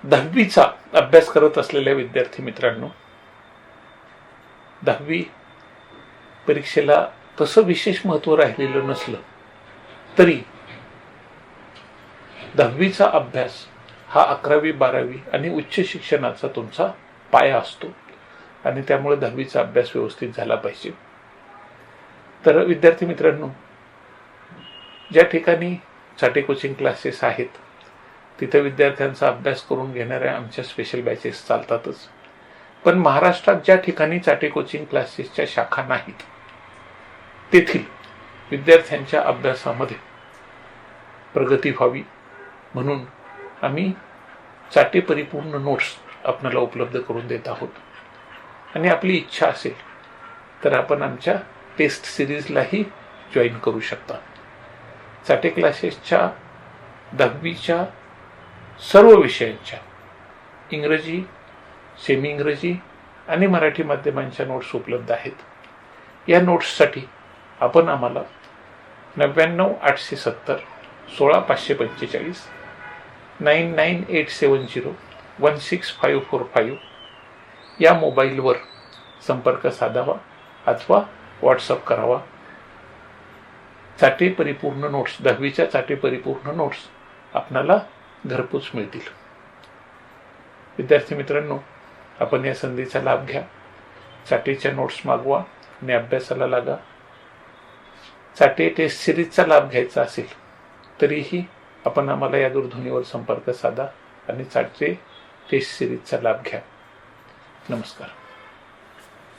10वीचा अभ्यास करत असलेल्या विद्यार्थी मित्रांनो, 10वी परीक्षेला तसं विशेष महत्त्व राहिलेलं नसलं तरी 10वीचा अभ्यास हा 11वी 12वी आणि उच्च शिक्षणाचा तुमचा पाया असतो आणि त्यामुळे 10वीचा अभ्यास व्यवस्थित झाला पाहिजे. तर विद्यार्थी मित्रांनो, ज्या ठिकाणी चाटे कोचिंग क्लासेस आहेत तिथे विद्यार्थ्यांचा अभ्यास करून घेणाऱ्या आमच्या स्पेशल बॅचेस चालतातच, पण महाराष्ट्रात ज्या ठिकाणी चाटे कोचिंग क्लासेसच्या शाखा नाहीत तेथील विद्यार्थ्यांच्या अभ्यासामध्ये प्रगती व्हावी म्हणून आम्ही चाटे परिपूर्ण नोट्स आपल्याला उपलब्ध करून देत आहोत. आणि आपली इच्छा असेल तर आपण आमच्या टेस्ट सिरीजलाही जॉईन करू शकता. चाटे क्लासेसच्या 10वीच्या सर्व विषयांच्या इंग्रजी, सेमी इंग्रजी आणि मराठी माध्यमांच्या नोट्स उपलब्ध आहेत. या नोट्ससाठी आपण आम्हाला 99 870 16 545 99870 16545 या मोबाईलवर संपर्क साधावा अथवा व्हॉट्सअप करावा. चाटे परिपूर्ण नोट्स, 10वीच्या चाटे परिपूर्ण नोट्स आपणाला घरपोच मिळतील. विद्यार्थी मित्रांनो, आपण या संधीचा लाभ घ्या. चाटेच्या नोट्स मागवा आणि अभ्यासाला लागा. चाटे टेस्ट सिरीजचा लाभ घ्यायचा असेल तरीही आपण आम्हाला या दूरध्वनीवर संपर्क साधा आणि चाटे टेस्ट सिरीजचा लाभ घ्या. नमस्कार.